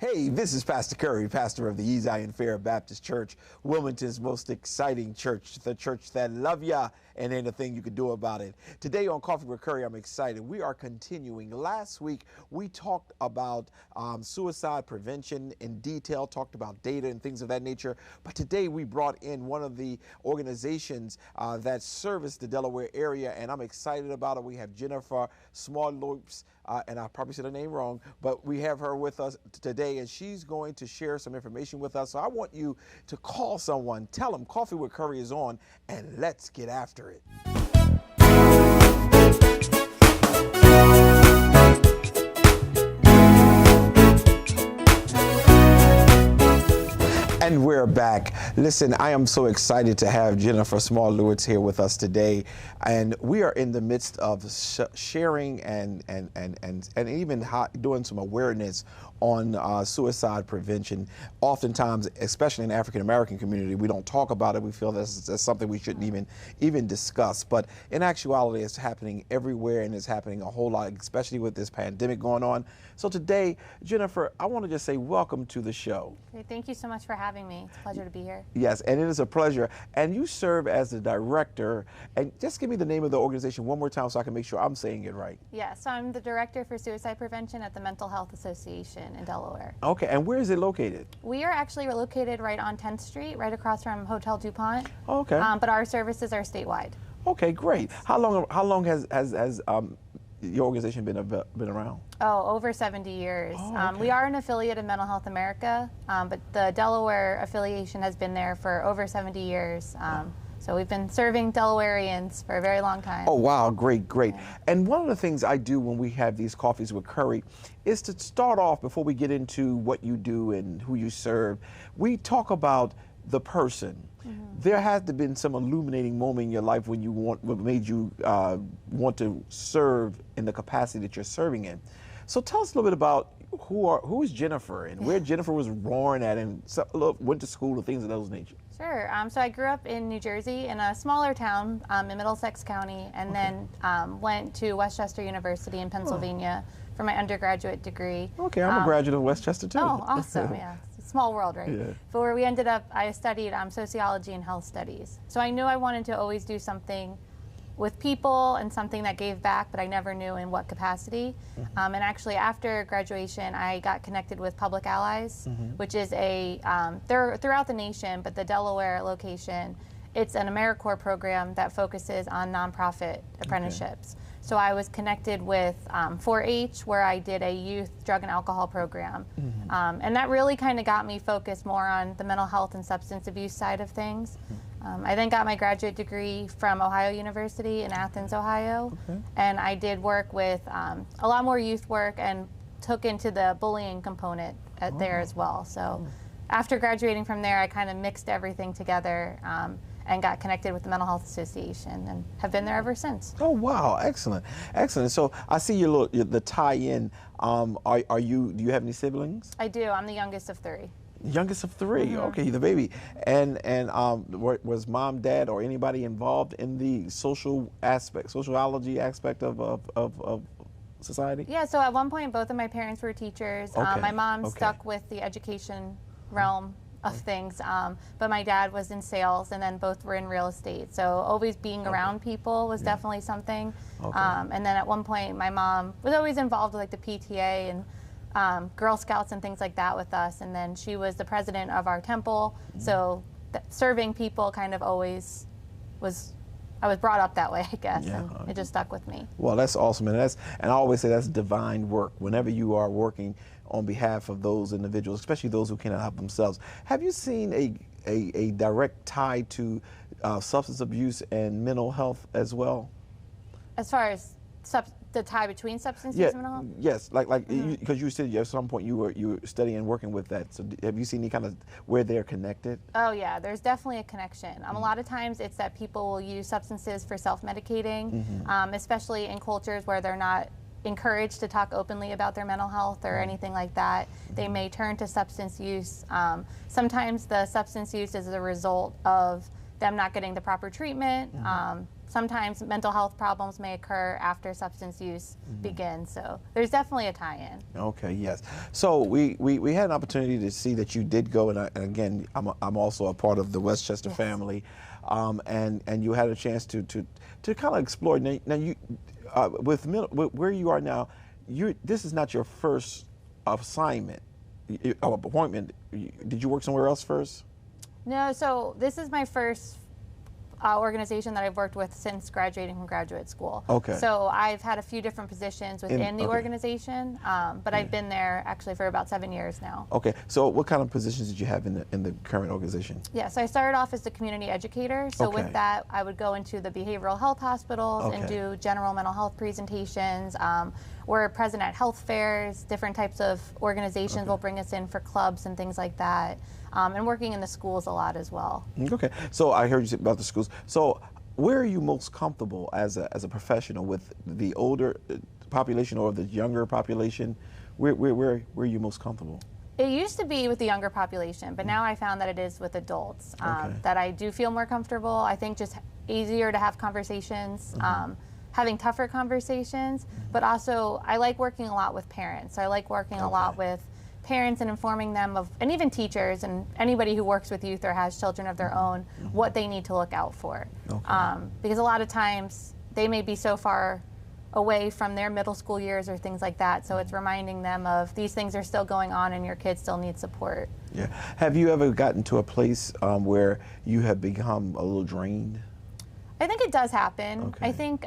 Hey, this is Pastor Curry, pastor of the E. Zion Fair Baptist Church, Wilmington's most exciting church, the church that love ya and ain't a thing you can do about it. Today on Coffee with Curry, I'm excited. We are continuing. Last week, we talked about suicide prevention in detail, talked about data and things of that nature. But today, we brought in one of the organizations that service the Delaware area, and I'm excited about it. We have Jennifer Smolowitz, and I probably said her name wrong, but we have her with us today, and she's going to share some information with us. So I want you to call someone, tell them Coffee with Curry is on, and let's get after it. And we're back. Listen, I am so excited to have Jennifer Smolowitz here with us today. And we are in the midst of sharing and even doing some awareness on suicide prevention. Oftentimes, especially in the African American community, we don't talk about it. We feel that's something we shouldn't even discuss. But in actuality, it's happening everywhere, and it's happening a whole lot, especially with this pandemic going on. So today, Jennifer, I want to just say welcome to the show. Great. Thank you so much for having me. It's a pleasure to be here. Yes, and it is a pleasure. And you serve as the director. And just give me the name of the organization one more time so I can make sure I'm saying it right. Yeah, so I'm the director for suicide prevention at the Mental Health Association in Delaware. Okay, and where is it located? We are actually located right on 10th Street, right across from Hotel DuPont. Okay. But our services are statewide. Okay, great. How long has your organization been around? Oh, over 70 years. Oh, okay. We are an affiliate of Mental Health America, but the Delaware affiliation has been there for over 70 years. So we've been serving Delawareans for a very long time. Oh, wow, great. Yeah. And one of the things I do when we have these coffees with Curry is to start off, before we get into what you do and who you serve, we talk about the person. Mm-hmm. There has to have been some illuminating moment in your life when what made you want to serve in the capacity that you're serving in. So tell us a little bit about who is Jennifer and where Jennifer was born at and went to school and things of those nature. Sure. So I grew up in New Jersey in a smaller town in Middlesex County, and then went to Westchester University in Pennsylvania for my undergraduate degree. Okay, I'm a graduate of Westchester too. Oh, awesome. Yeah. Small world, right? Yeah. But where we ended up, I studied sociology and health studies. So I knew I wanted to always do something with people and something that gave back, but I never knew in what capacity. Mm-hmm. And actually after graduation, I got connected with Public Allies, which is they're throughout the nation, but the Delaware location, it's an AmeriCorps program that focuses on nonprofit apprenticeships. Okay. So I was connected with 4-H, where I did a youth drug and alcohol program. Mm-hmm. And that really kind of got me focused more on the mental health and substance abuse side of things. I then got my graduate degree from Ohio University in Athens, Ohio. Okay. And I did work with a lot more youth work and took into the bullying component there as well. So after graduating from there, I kind of mixed everything together and got connected with the Mental Health Association and have been there ever since. Oh, wow. Excellent. So I see the tie-in. Do you have any siblings? I do. I'm the youngest of 3. Youngest of 3. Mm-hmm. Okay, the baby. And was mom, dad, or anybody involved in the sociology aspect of society? Yeah, so at one point both of my parents were teachers. Okay. My mom stuck with the education realm of things, but my dad was in sales, and then both were in real estate. So always being around people was definitely something. Okay. And then at one point my mom was always involved with like the PTA and Girl Scouts and things like that with us, and then she was the president of our temple. So serving people kind of always I was brought up that way, I guess, and it just stuck with me. Well, that's awesome, and I always say that's divine work. Whenever you are working on behalf of those individuals, especially those who cannot help themselves, have you seen a direct tie to substance abuse and mental health as well? As far as the tie between substance use and mental health? Yes, because you said at some point you were studying and working with that. So have you seen any kind of where they're connected? Oh yeah, there's definitely a connection. A lot of times it's that people will use substances for self-medicating, especially in cultures where they're not encouraged to talk openly about their mental health or anything like that. They may turn to substance use. Sometimes the substance use is a result of them not getting the proper treatment. sometimes mental health problems may occur after substance use begins. So there's definitely a tie-in. Okay, yes. So we had an opportunity to see that you did go, and again, I'm also a part of the Westchester family, and you had a chance to kind of explore. Now you, with where you are now, this is not your first assignment, appointment. Did you work somewhere else first? No, so this is my first organization that I've worked with since graduating from graduate school. Okay. So I've had a few different positions within the organization, but I've been there actually for about 7 years now. Okay. So what kind of positions did you have in the current organization? Yeah, so I started off as the community educator. So with that, I would go into the behavioral health hospitals and do general mental health presentations. We're present at health fairs. Different types of organizations will bring us in for clubs and things like that. And working in the schools a lot as well. Okay, so I heard you say about the schools. So where are you most comfortable as a professional, with the older population or the younger population? Where are you most comfortable? It used to be with the younger population, but now I found that it is with adults that I do feel more comfortable. I think just easier to have conversations, having tougher conversations, but also I like working a lot with parents. I like working a lot with parents and informing them of, and even teachers and anybody who works with youth or has children of their own, what they need to look out for. Because a lot of times they may be so far away from their middle school years or things like that, so it's reminding them of these things are still going on and your kids still need support. Yeah. Have you ever gotten to a place where you have become a little drained? I think it does happen. I think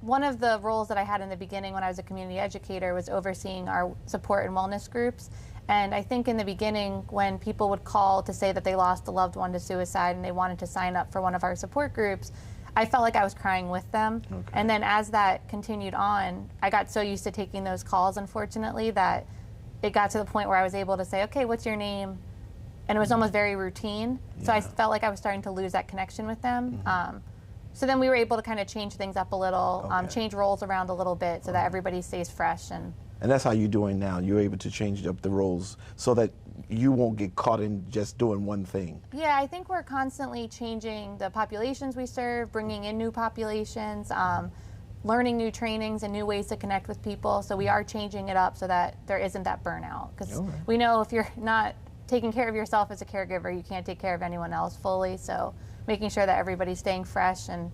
one of the roles that I had in the beginning when I was a community educator was overseeing our support and wellness groups. And I think in the beginning, when people would call to say that they lost a loved one to suicide and they wanted to sign up for one of our support groups, I felt like I was crying with them. And then as that continued on, I got so used to taking those calls, unfortunately, that it got to the point where I was able to say, okay, what's your name? And it was almost very routine. So I felt like I was starting to lose that connection with them. So then we were able to kind of change things up a little, change roles around a little bit so that everybody stays fresh. And that's how you're doing now. You're able to change up the roles so that you won't get caught in just doing one thing. Yeah, I think we're constantly changing the populations we serve, bringing in new populations, learning new trainings and new ways to connect with people. So we are changing it up so that there isn't that burnout. Because we know if you're not taking care of yourself as a caregiver, you can't take care of anyone else fully. So making sure that everybody's staying fresh and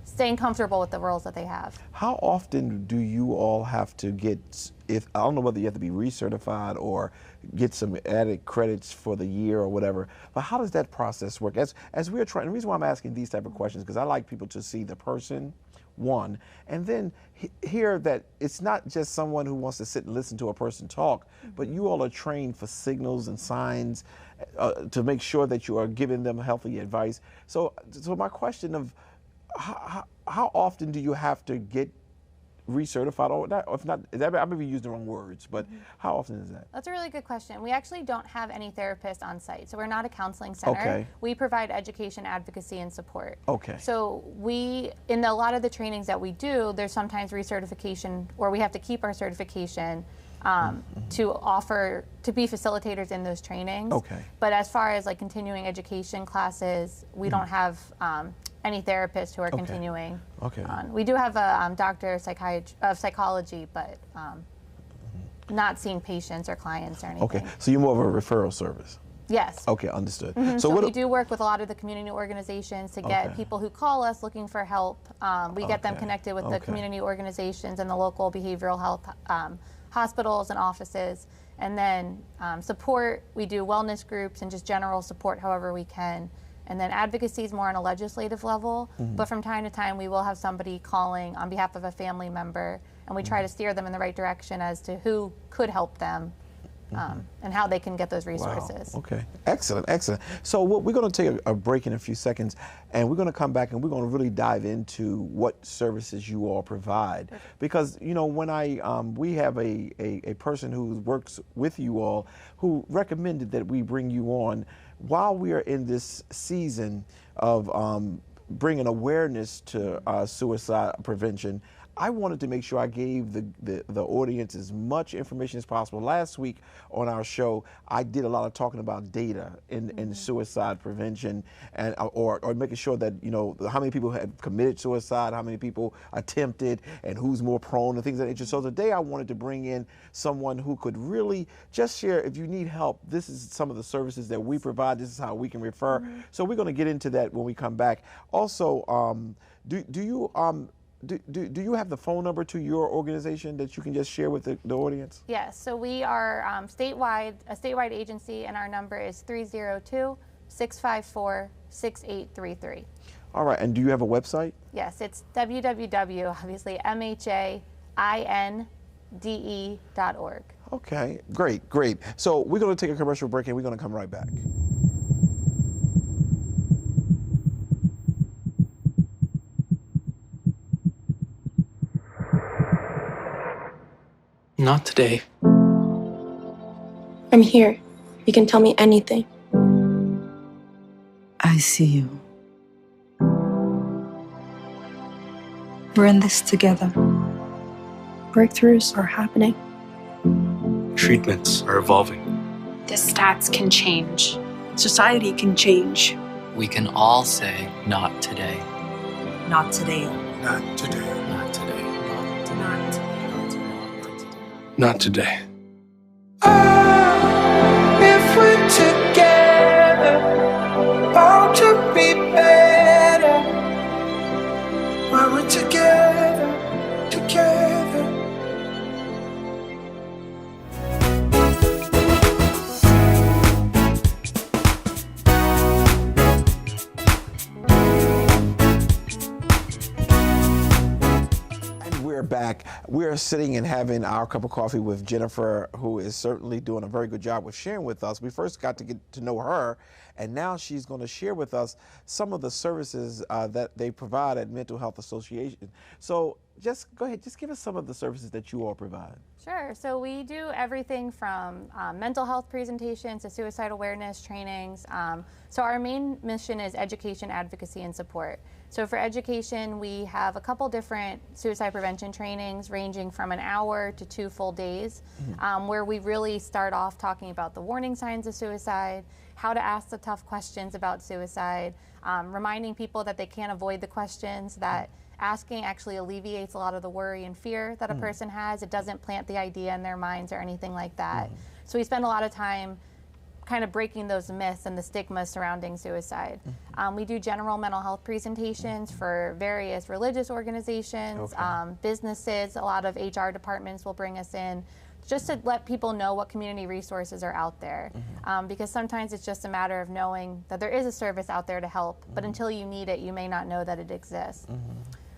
staying comfortable with the roles that they have. How often do you all have to get, I don't know whether you have to be recertified or get some added credits for the year or whatever, but how does that process work? As we're trying, the reason why I'm asking these type of questions, because I like people to see the person, one, and then hear that it's not just someone who wants to sit and listen to a person talk, but you all are trained for signals and signs to make sure that you are giving them healthy advice. So my question of how often do you have to get recertified, or not, if not, I may be using the wrong words, but how often is that? That's a really good question. We actually don't have any therapists on site, so we're not a counseling center. We provide education, advocacy, and support. So in a lot of the trainings that we do, there's sometimes recertification, or we have to keep our certification to offer, to be facilitators in those trainings. But as far as like continuing education classes, we don't have any therapists who are continuing on. We do have a doctor of psychology, but not seeing patients or clients or anything. So you're more of a referral service? Yes. Understood. So we do work with a lot of the community organizations to get people who call us looking for help. We get them connected with the community organizations and the local behavioral health hospitals and offices. And then support, we do wellness groups and just general support however we can. And then advocacy is more on a legislative level, but from time to time we will have somebody calling on behalf of a family member, and we try to steer them in the right direction as to who could help them and how they can get those resources. Excellent, excellent. So we're going to take a break in a few seconds, and we're going to come back and we're going to really dive into what services you all provide. Because, you know, when we have a person who works with you all who recommended that we bring you on while we are in this season of bringing awareness to suicide prevention. I wanted to make sure I gave the audience as much information as possible. Last week on our show, I did a lot of talking about data in suicide prevention, and or making sure that, you know, how many people had committed suicide, how many people attempted, and who's more prone, and things of that nature. So today I wanted to bring in someone who could really just share, if you need help, this is some of the services that we provide, this is how we can refer. So we're going to get into that when we come back. Also, do you have the phone number to your organization that you can just share with the audience? Yes, so we are a statewide agency, and our number is 302-654-6833. All right, and do you have a website? Yes, it's www.mhinde.org. Okay, great. So we're going to take a commercial break, and we're going to come right back. Not today. I'm here. You can tell me anything. I see you. We're in this together. Breakthroughs are happening. Treatments are evolving. The stats can change. Society can change. We can all say, not today. Not today. Not today. Not today. Not today. If we're together, bound to be better. When we're together. Back. We're sitting and having our cup of coffee with Jennifer, who is certainly doing a very good job with sharing with us. We first got to get to know her, and now she's going to share with us some of the services that they provide at Mental Health Association. So just go ahead, just give us some of the services that you all provide. Sure. So we do everything from mental health presentations to suicide awareness trainings. So our main mission is education, advocacy, and support. So for education, we have a couple different suicide prevention trainings ranging from an hour to 2 full days, where we really start off talking about the warning signs of suicide, how to ask the tough questions about suicide, reminding people that they can't avoid the questions, that asking actually alleviates a lot of the worry and fear that a person has. It doesn't plant the idea in their minds or anything like that. So we spend a lot of time kind of breaking those myths and the stigmas surrounding suicide. We do general mental health presentations for various religious organizations, businesses. A lot of HR departments will bring us in just to let people know what community resources are out there. Because sometimes it's just a matter of knowing that there is a service out there to help, but until you need it, you may not know that it exists.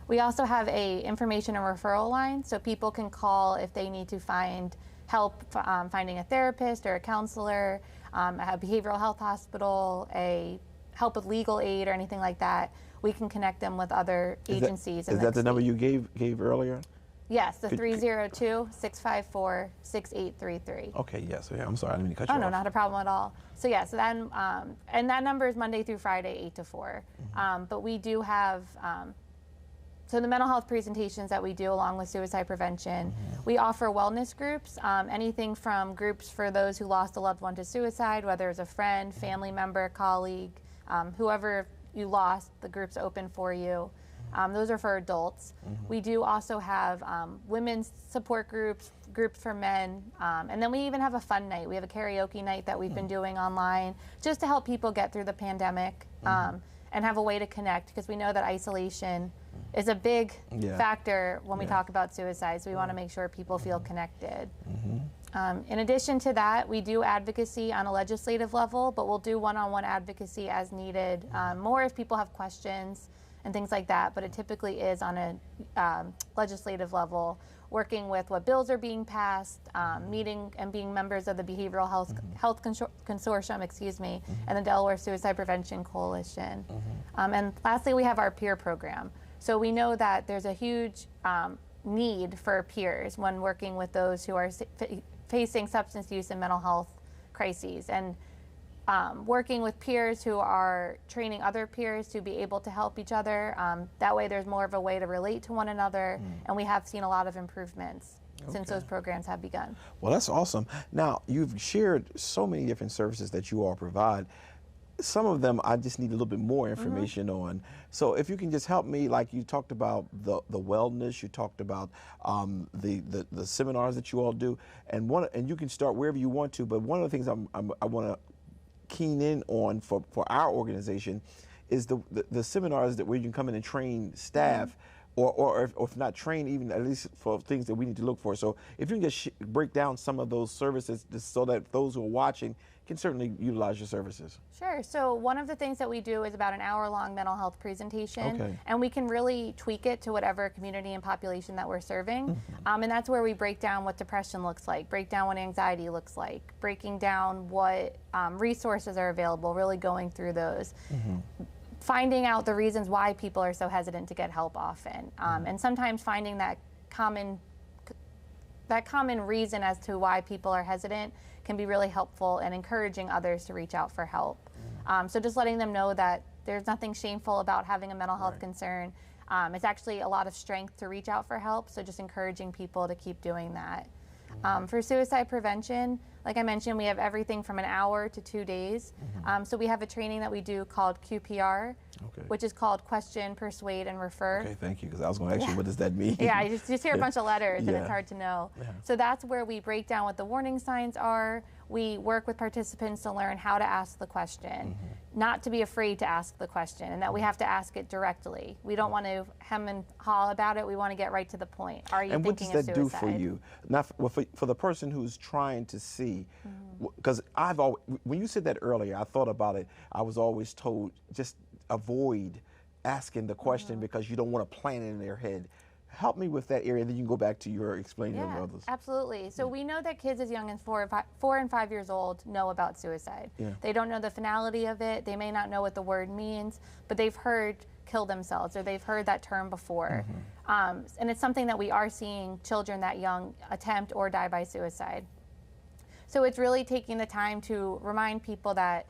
We also have a information and referral line, so people can call if they need to find help finding a therapist or a counselor, a behavioral health hospital, a help with legal aid or anything like that. We can connect them with other agencies. Is that the number you gave earlier? Yes, the 302-654-6833. Okay, yes. Yeah, I'm sorry, I didn't mean to cut you off. Oh, no, not a problem at all. So yeah, so then, and that number is Monday through Friday, 8 to 4. But we do have, so the mental health presentations that we do along with suicide prevention, we offer wellness groups, anything from groups for those who lost a loved one to suicide, whether it's a friend, family member, colleague, whoever you lost, the group's open for you. Those are for adults. We do also have women's support groups, groups for men, and then we even have a fun night. We have a karaoke night that we've been doing online just to help people get through the pandemic and have a way to connect, because we know that isolation is a big factor when we talk about suicide, so we want to make sure people feel connected. In addition to that, we do advocacy on a legislative level, but we'll do one-on-one advocacy as needed, more if people have questions and things like that, but it typically is on a legislative level, working with what bills are being passed, meeting and being members of the Behavioral Health Consortium, and the Delaware Suicide Prevention Coalition. And lastly, we have our peer program. So we know that there's a huge need for peers when working with those who are facing substance use and mental health crises. And working with peers who are training other peers to be able to help each other. That way there's more of a way to relate to one another, and we have seen a lot of improvements since those programs have begun. Well, that's awesome. Now, you've shared so many different services that you all provide. Some of them I just need a little bit more information on. So if you can just help me, like you talked about the wellness, you talked about the seminars that you all do, and you can start wherever you want to, but one of the things I want to keen in on for our organization is the seminars where you can come in and train staff, or if not train, even at least for things that we need to look for. So if you can just break down some of those services just so that those who are watching can certainly utilize your services. Sure. So one of the things that we do is about an hour-long mental health presentation, and we can really tweak it to whatever community and population that we're serving. And that's where we break down what depression looks like, break down what anxiety looks like, breaking down what resources are available, really going through those. Finding out the reasons why people are so hesitant to get help often, and sometimes finding that common reason as to why people are hesitant can be really helpful and encouraging others to reach out for help. So just letting them know that there's nothing shameful about having a mental health concern. It's actually a lot of strength to reach out for help, so just encouraging people to keep doing that. For suicide prevention, like I mentioned, we have everything from an hour to 2 days. So we have a training that we do called QPR, which is called Question, Persuade, and Refer. Okay, thank you, because I was going to ask you, what does that mean? Yeah, you just hear a bunch of letters and it's hard to know. So that's where we break down what the warning signs are. We work with participants to learn how to ask the question, not to be afraid to ask the question, and that we have to ask it directly. We don't want to hem and haw about it. We want to get right to the point. Are you thinking of suicide? And what does that do for you? Not for the person who's trying to see, because when you said that earlier, I thought about it. I was always told, just avoid asking the question because you don't want to plant it in their head. Help me with that area, and then you can go back to your explaining of others. Absolutely. So we know that kids as young as 4 and 5 years old know about suicide. They don't know the finality of it. They may not know what the word means, but they've heard kill themselves, or they've heard that term before. And it's something that we are seeing children that young attempt or die by suicide. So it's really taking the time to remind people that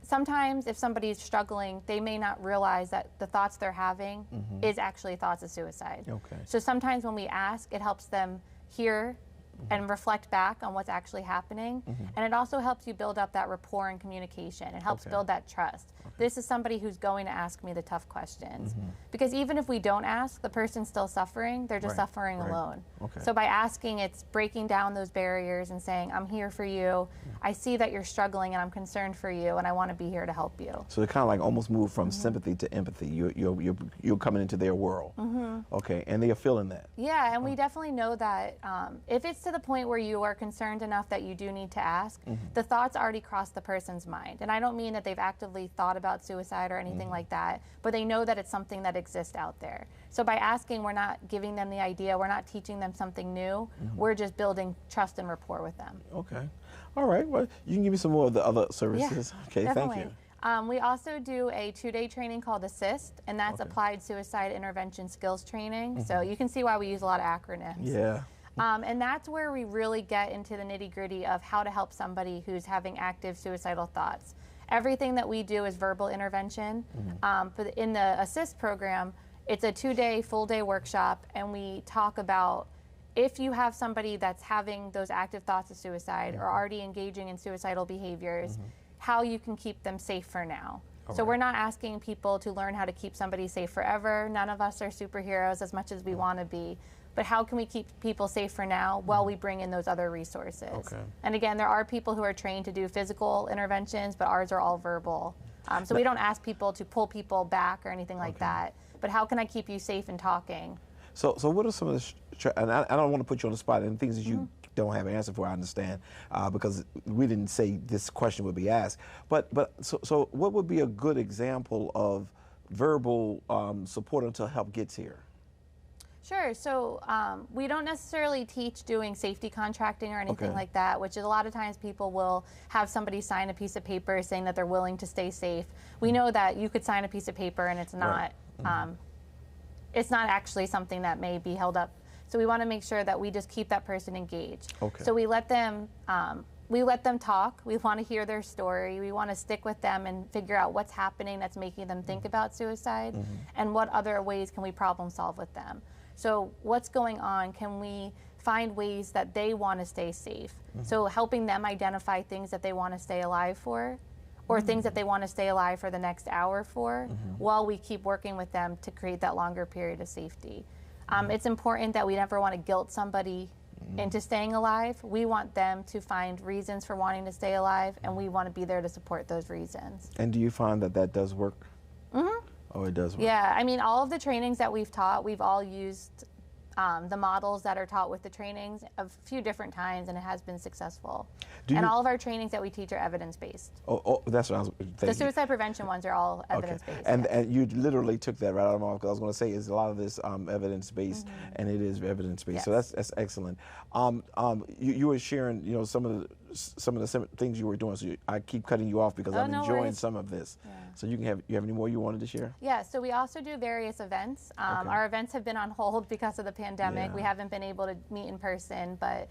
sometimes if somebody's struggling, they may not realize that the thoughts they're having is actually thoughts of suicide. So sometimes when we ask, it helps them hear and reflect back on what's actually happening. And it also helps you build up that rapport and communication. It helps build that trust. This is somebody who's going to ask me the tough questions. Because even if we don't ask, the person's still suffering. They're just suffering alone. So by asking, it's breaking down those barriers and saying, I'm here for you. I see that you're struggling and I'm concerned for you, and I want to be here to help you. So it kind of like almost move from sympathy to empathy. You're coming into their world. Okay, and they are feeling that. Yeah, and we definitely know that if it's to the point where you are concerned enough that you do need to ask, the thoughts already crossed the person's mind. And I don't mean that they've actively thought about suicide or anything like that, but they know that it's something that exists out there. So by asking, we're not giving them the idea, we're not teaching them something new, we're just building trust and rapport with them. Okay. All right, well, you can give me some more of the other services. Okay, definitely. Thank you. We also do a 2-day training called Assist, and that's Applied Suicide Intervention Skills Training. So you can see why we use a lot of acronyms. Yeah. And that's where we really get into the nitty-gritty of how to help somebody who's having active suicidal thoughts. Everything that we do is verbal intervention. But in the Assist program, it's a 2-day, full-day workshop, and we talk about if you have somebody that's having those active thoughts of suicide or already engaging in suicidal behaviors, how you can keep them safe for now. So we're not asking people to learn how to keep somebody safe forever. None of us are superheroes as much as we want to be. But how can we keep people safe for now while we bring in those other resources? And again, there are people who are trained to do physical interventions, but ours are all verbal. So we don't ask people to pull people back or anything like that. But how can I keep you safe in talking? So what are some of the, and I don't want to put you on the spot, and things that you don't have an answer for, I understand, because we didn't say this question would be asked. So what would be a good example of verbal support until help gets here? Sure. So we don't necessarily teach doing safety contracting or anything like that, which is a lot of times people will have somebody sign a piece of paper saying that they're willing to stay safe. We know that you could sign a piece of paper and it's not it's not actually something that may be held up. So we want to make sure that we just keep that person engaged. So we let them we let them talk. We want to hear their story. We want to stick with them and figure out what's happening that's making them think about suicide, and what other ways can we problem solve with them. So what's going on? Can we find ways that they want to stay safe? So helping them identify things that they want to stay alive for, or things that they want to stay alive for the next hour for, while we keep working with them to create that longer period of safety. It's important that we never want to guilt somebody into staying alive. We want them to find reasons for wanting to stay alive, and we want to be there to support those reasons. And do you find that that does work? Oh, it does work. Yeah, I mean, all of the trainings that we've taught, we've all used the models that are taught with the trainings a few different times, and it has been successful. And all of our trainings that we teach are evidence-based. Oh, that's what I was thinking. The suicide prevention ones are all evidence-based. And you literally took that right out of my mouth, because I was going to say is a lot of this evidence-based, and it is evidence-based. Yes. So that's excellent. You were sharing, some of the things you were doing. So I keep cutting you off because I'm no enjoying worries. some of this. Yeah. So you have any more you wanted to share? Yeah, so we also do various events. Our events have been on hold because of the pandemic. Yeah. We haven't been able to meet in person, but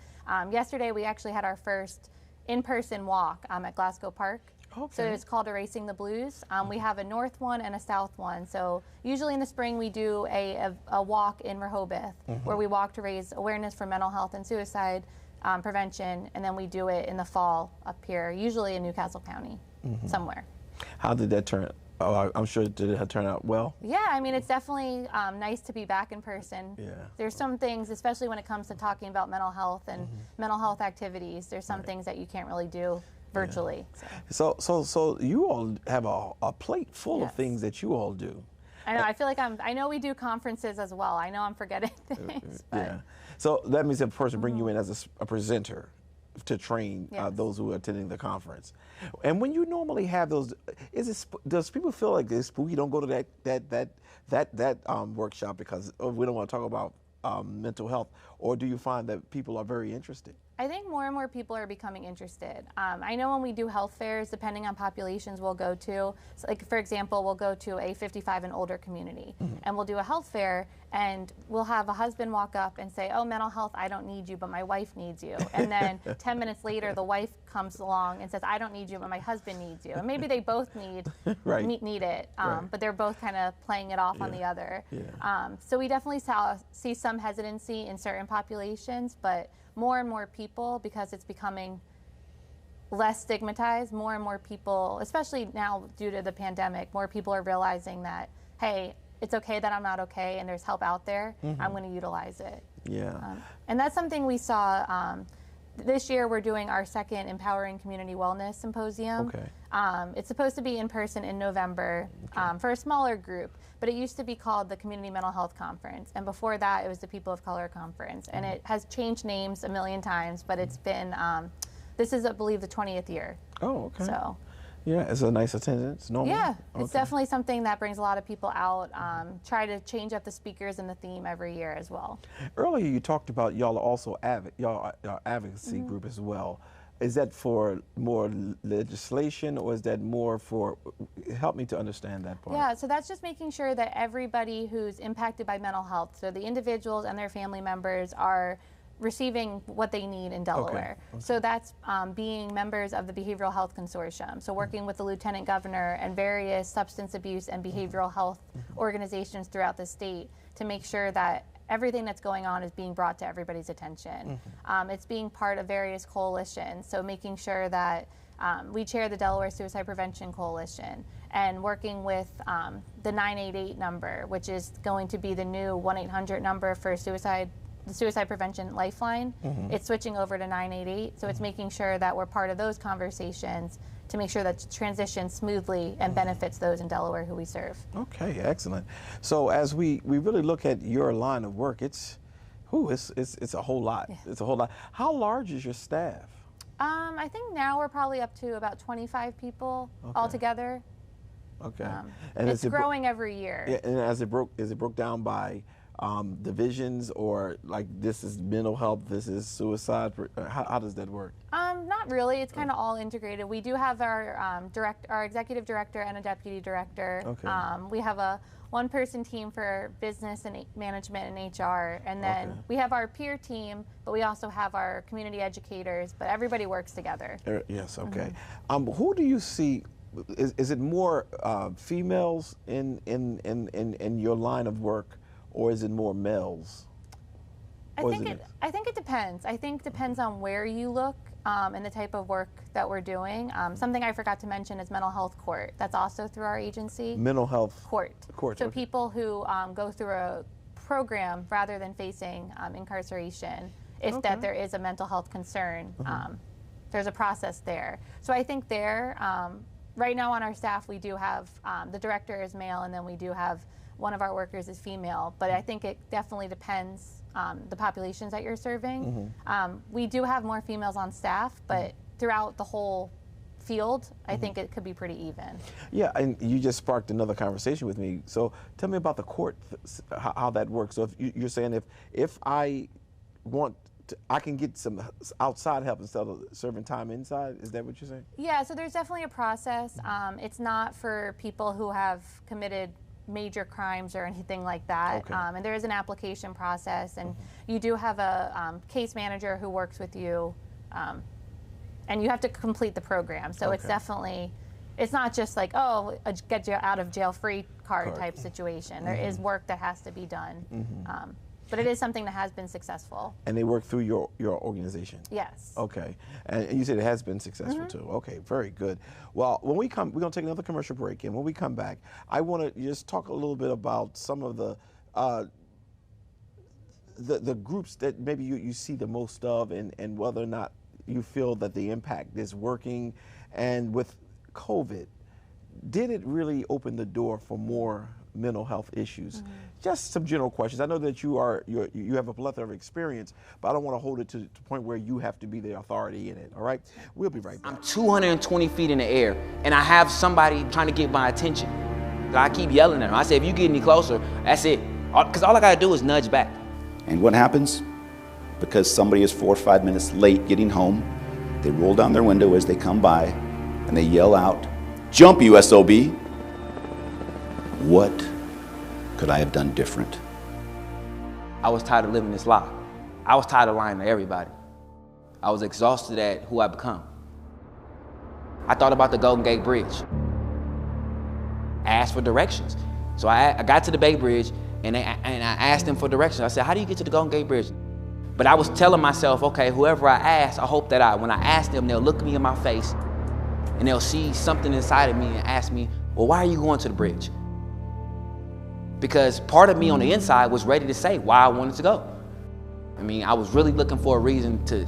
yesterday we actually had our first in-person walk at Glasgow Park. Okay. So it's called Erasing the Blues. We have a north one and a south one. So usually in the spring we do a walk in Rehoboth, where we walk to raise awareness for mental health and suicide prevention, and then we do it in the fall up here, usually in Newcastle County, somewhere. How did that turn? Oh, I'm sure did it turn out well? Yeah, I mean, it's definitely nice to be back in person. Yeah. There's some things, especially when it comes to talking about mental health and mental health activities, there's some things that you can't really do virtually. So you all have a plate full of Yes. things that you all do. I know, I feel like I know we do conferences as well. I know I'm forgetting things. But Yeah. So that means a person bring you in as a presenter to train Yes. those who are attending the conference. And when you normally have those, does people feel like it's spooky? Don't go to that workshop because we don't want to talk about mental health, or do you find that people are very interested? I think more and more people are becoming interested. I know when we do health fairs, depending on populations we'll go to, so like for example, we'll go to a 55 and older community, and we'll do a health fair, and we'll have a husband walk up and say, oh, mental health, I don't need you, but my wife needs you. And then 10 minutes later, the wife comes along and says, I don't need you, but my husband needs you. And maybe they both need it, but they're both kind of playing it off on the other. So we definitely see some hesitancy in certain populations, but more and more people, because it's becoming less stigmatized, more and more people, especially now due to the pandemic, more people are realizing that, hey, it's okay that I'm not okay and there's help out there. I'm going to utilize it. Yeah. And that's something we saw this year. We're doing our second Empowering Community Wellness Symposium. Okay. It's supposed to be in person in November for a smaller group, but it used to be called the Community Mental Health Conference. And before that, it was the People of Color Conference. And it has changed names a million times, but it's been, this is, I believe, the 20th year. Oh, okay. So. Yeah, it's a nice attendance normally. Yeah, it's definitely something that brings a lot of people out. Try to change up the speakers and the theme every year as well. Earlier you talked about y'all are also advocacy group as well. Is that for more legislation, or is that more for, help me to understand that part? Yeah, so that's just making sure that everybody who's impacted by mental health, so the individuals and their family members, are receiving what they need in Delaware. So that's being members of the Behavioral Health Consortium. So working with the Lieutenant Governor and various substance abuse and behavioral health organizations throughout the state to make sure that everything that's going on is being brought to everybody's attention. It's being part of various coalitions, so making sure that we chair the Delaware Suicide Prevention Coalition, and working with the 988 number, which is going to be the new 1-800 number for the Suicide Prevention Lifeline. It's switching over to 988, so it's making sure that we're part of those conversations to make sure that transitions smoothly and benefits those in Delaware who we serve. Okay, excellent. So as we really look at your line of work, it's a whole lot. Yeah. It's a whole lot. How large is your staff? I think now we're probably up to about 25 people altogether. Okay. And it's growing every year. Yeah, and is it broke down by divisions, or like this is mental health, this is suicide? How does that work? Not really. It's kind of all integrated. We do have our our executive director and a deputy director. Okay. We have a one-person team for business and management and HR, and then we have our peer team, but we also have our community educators. But everybody works together. Yes. Okay. Who do you see? Is it more females in your line of work, or is it more males? I think it depends. I think it depends on where you look and the type of work that we're doing. Something I forgot to mention is mental health court. That's also through our agency. Mental health court. So okay. people who go through a program rather than facing incarceration, if that there is a mental health concern, there's a process there. So I think right now on our staff we do have the director is male, and then we do have one of our workers is female, but I think it definitely depends the populations that you're serving. We do have more females on staff, but throughout the whole field, I think it could be pretty even. Yeah, and you just sparked another conversation with me. So tell me about the court, how that works. So if you're saying if I want to, I can get some outside help instead of serving time inside, is that what you're saying? Yeah, so there's definitely a process. It's not for people who have committed major crimes or anything like that. And there is an application process, and you do have a case manager who works with you, and you have to complete the program. So it's definitely, it's not just like, oh, a get you out of jail free card type situation. There is work that has to be done. But it is something that has been successful. And they work through your organization? Yes. Okay. And you said it has been successful too. Okay, very good. Well, when we come, we're going to take another commercial break, and when we come back, I want to just talk a little bit about some of the groups that maybe you see the most of, and whether or not you feel that the impact is working. And with COVID, did it really open the door for more mental health issues? Just some general questions. I know that you have a plethora of experience, but I don't want to hold it to the point where you have to be the authority in it. All right, we'll be right back. I'm 220 feet in the air, and I have somebody trying to get my attention. I keep yelling at them. I say, if you get any closer, that's it. Because all I gotta do is nudge back. And what happens? Because somebody is 4 or 5 minutes late getting home, they roll down their window as they come by, and they yell out, "Jump, you SOB!" What could I have done different? I was tired of living this lie. I was tired of lying to everybody. I was exhausted at who I become. I thought about the Golden Gate Bridge. Asked for directions. So I got to the Bay Bridge, and I asked them for directions. I said, how do you get to the Golden Gate Bridge? But I was telling myself, okay, whoever I ask, I hope that when I ask them, they'll look me in my face, and they'll see something inside of me and ask me, well, why are you going to the bridge? Because part of me on the inside was ready to say why I wanted to go. I mean, I was really looking for a reason to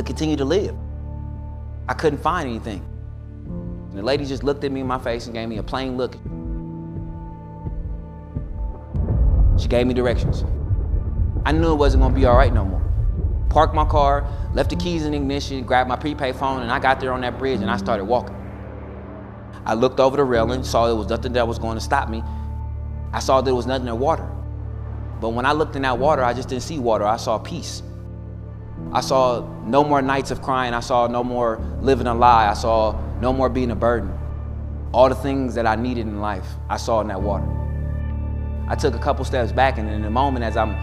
continue to live. I couldn't find anything. And the lady just looked at me in my face and gave me a plain look. She gave me directions. I knew it wasn't gonna be all right no more. Parked my car, left the keys in the ignition, grabbed my prepaid phone, and I got there on that bridge and I started walking. I looked over the railing, saw there was nothing that was going to stop me. I saw there was nothing in water. But when I looked in that water, I just didn't see water, I saw peace. I saw no more nights of crying, I saw no more living a lie, I saw no more being a burden. All the things that I needed in life, I saw in that water. I took a couple steps back, and in the moment as I'm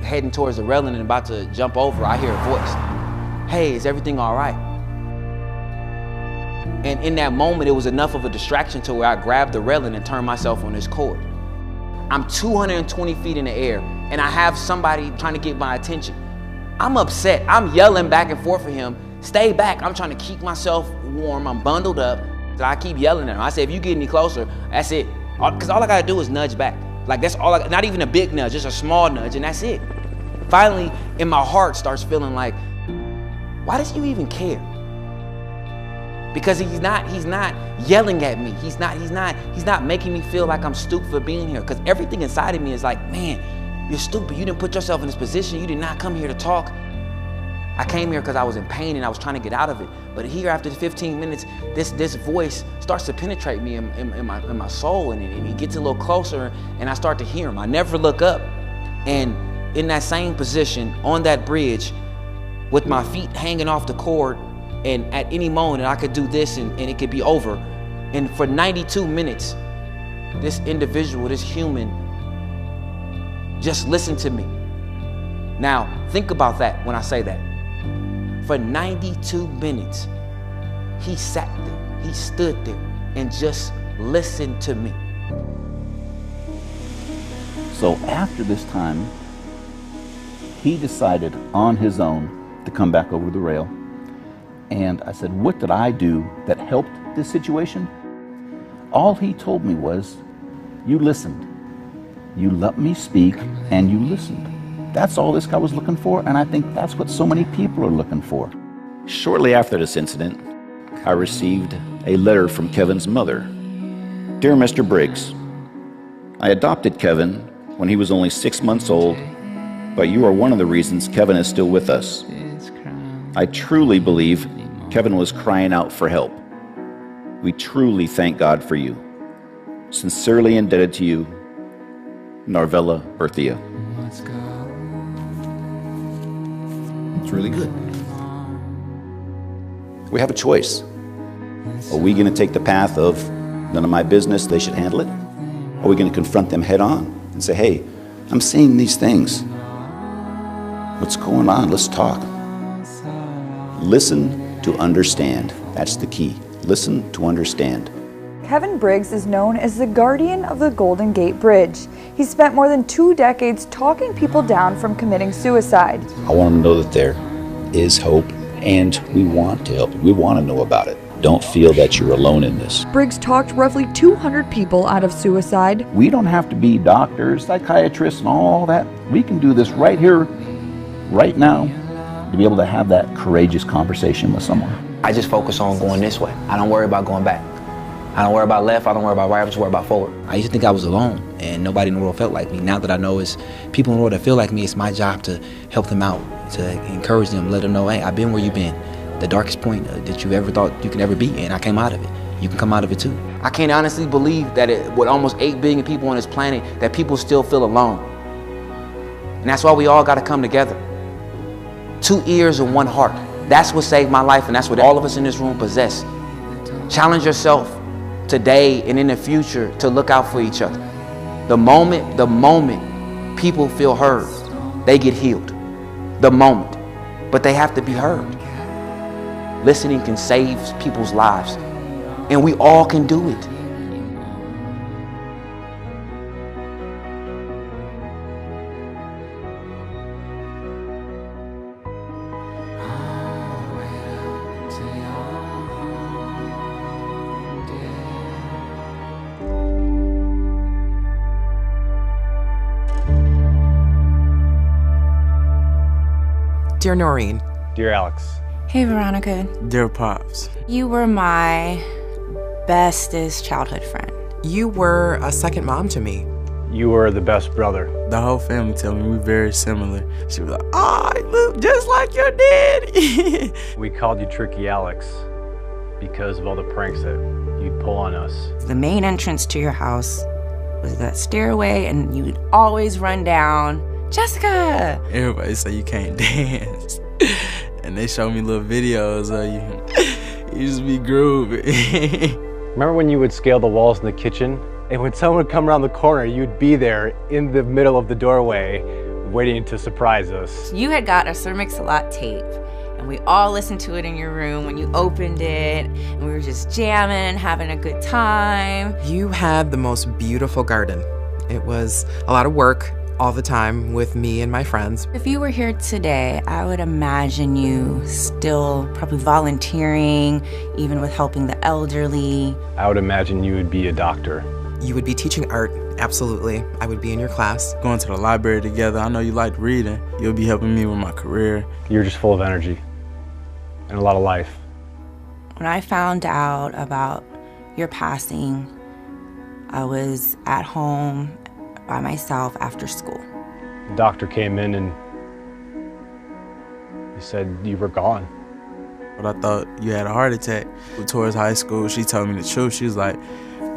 heading towards the railing and about to jump over, I hear a voice. Hey, is everything all right? And in that moment, it was enough of a distraction to where I grabbed the railing and turned myself on this cord. I'm 220 feet in the air, and I have somebody trying to get my attention. I'm upset. I'm yelling back and forth for him. Stay back. I'm trying to keep myself warm. I'm bundled up. So I keep yelling at him. I say, if you get any closer, that's it. Because all I gotta do is nudge back. Like that's all, not even a big nudge, just a small nudge, and that's it. Finally, in my heart starts feeling like, why does he even care? Because he's not yelling at me. He's not making me feel like I'm stupid for being here. Because everything inside of me is like, man, you're stupid. You didn't put yourself in this position. You did not come here to talk. I came here because I was in pain and I was trying to get out of it. But here, after 15 minutes, this voice starts to penetrate me in my soul, and he gets a little closer, and I start to hear him. I never look up, and in that same position, on that bridge, with my feet hanging off the cord, and at any moment I could do this and it could be over. And for 92 minutes, this individual, this human, just listened to me. Now, think about that when I say that. For 92 minutes, he sat there, he stood there, and just listened to me. So after this time, he decided on his own to come back over the rail. And I said, what did I do that helped this situation? All he told me was, you listened. You let me speak and you listened. That's all this guy was looking for, and I think that's what so many people are looking for. Shortly after this incident, I received a letter from Kevin's mother. Dear Mr. Briggs, I adopted Kevin when he was only 6 months old, but you are one of the reasons Kevin is still with us. I truly believe Kevin was crying out for help. We truly thank God for you. Sincerely indebted to you, Narvella Berthia. It's really good. We have a choice. Are we going to take the path of none of my business, they should handle it? Or are we going to confront them head on and say, hey, I'm seeing these things. What's going on? Let's talk. Listen to understand. That's the key. Listen to understand. Kevin Briggs is known as the guardian of the Golden Gate Bridge. He spent more than 2 decades talking people down from committing suicide. I want them to know that there is hope, and we want to help you. We want to know about it. Don't feel that you're alone in this. Briggs talked roughly 200 people out of suicide. We don't have to be doctors, psychiatrists, and all that. We can do this right here, right now, to be able to have that courageous conversation with someone. I just focus on going this way. I don't worry about going back. I don't worry about left, I don't worry about right, I just worry about forward. I used to think I was alone and nobody in the world felt like me. Now that I know it's people in the world that feel like me, it's my job to help them out, to encourage them, let them know, hey, I've been where you've been. The darkest point that you ever thought you could ever be in, I came out of it. You can come out of it too. I can't honestly believe that with almost 8 billion people on this planet, that people still feel alone. And that's why we all gotta come together. 2 ears and 1 heart. That's what saved my life, and that's what all of us in this room possess. Challenge yourself today and in the future to look out for each other. The moment people feel heard, they get healed. The moment. But they have to be heard. Listening can save people's lives. And we all can do it. Dear Noreen. Dear Alex. Hey, Veronica. Dear Pops. You were my bestest childhood friend. You were a second mom to me. You were the best brother. The whole family tell me we're very similar. She was like, oh, I look just like your daddy. We called you Tricky Alex because of all the pranks that you'd pull on us. The main entrance to your house was that stairway, and you'd always run down, Jessica! Everybody say you can't dance. And they show me little videos of you. You just be grooving. Remember when you would scale the walls in the kitchen? And when someone would come around the corner, you'd be there in the middle of the doorway waiting to surprise us. You had got a Sir Mix-a-Lot tape, and we all listened to it in your room when you opened it, and we were just jamming, having a good time. You had the most beautiful garden. It was a lot of work all the time with me and my friends. If you were here today, I would imagine you still probably volunteering, even with helping the elderly. I would imagine you would be a doctor. You would be teaching art, absolutely. I would be in your class. Going to the library together. I know you like reading. You'll be helping me with my career. You're just full of energy and a lot of life. When I found out about your passing, I was at home by myself after school. The doctor came in and he He said you were gone. But I thought you had a heart attack. Towards high school, she told me the truth. She was like,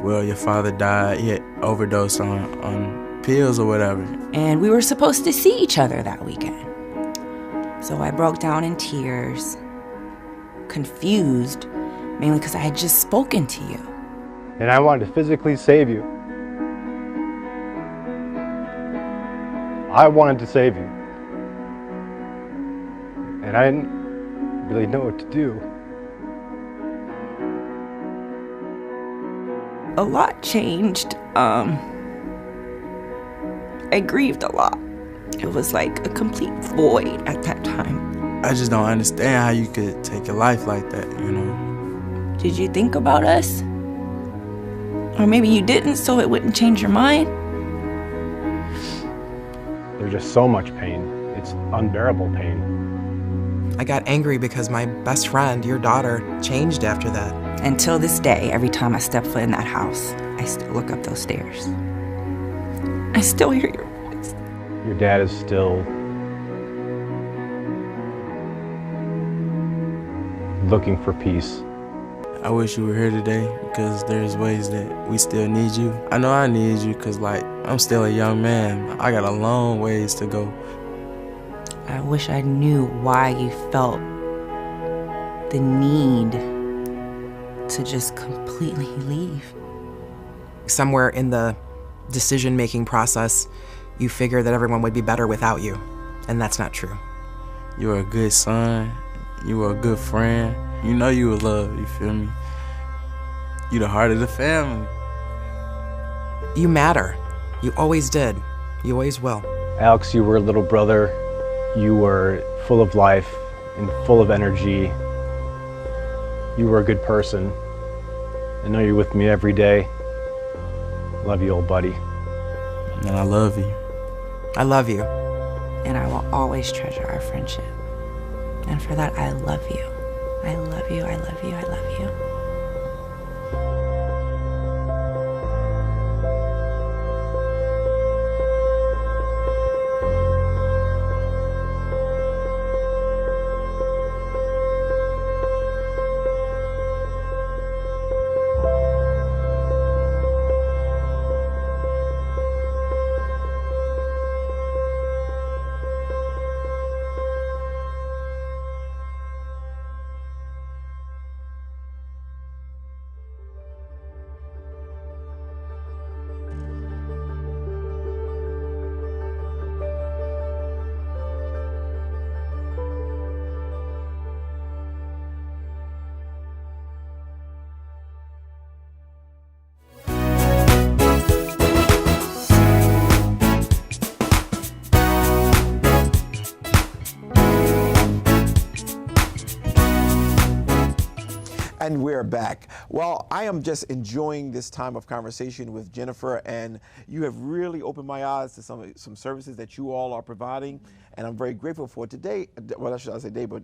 well, your father died. He had overdosed on pills or whatever. And we were supposed to see each other that weekend. So I broke down in tears, confused, mainly because I had just spoken to you. And I wanted to physically save you. I wanted to save you. And I didn't really know what to do. A lot changed. I grieved a lot. It was like a complete void at that time. I just don't understand how you could take your life like that, you know? Did you think about us? Or maybe you didn't, so it wouldn't change your mind? There's just so much pain. It's unbearable pain. I got angry because my best friend, your daughter, changed after that. Until this day, every time I step foot in that house, I still look up those stairs. I still hear your voice. Your dad is still looking for peace. I wish you were here today because there's ways that we still need you. I know I need you because, like, I'm still a young man. I got a long ways to go. I wish I knew why you felt the need to just completely leave. Somewhere in the decision-making process, you figure that everyone would be better without you, and that's not true. You were a good son. You were a good friend. You know you were loved, you feel me? You the heart of the family. You matter. You always did. You always will. Alex, you were a little brother. You were full of life and full of energy. You were a good person. I know you're with me every day. Love you, old buddy. And I love you. I love you. And I will always treasure our friendship. And for that, I love you. I love you, I love you, I love you. And we're back. Well, I am just enjoying this time of conversation with Jennifer, and you have really opened my eyes to some services that you all are providing, and I'm very grateful for it. Today. Well, I should say today, but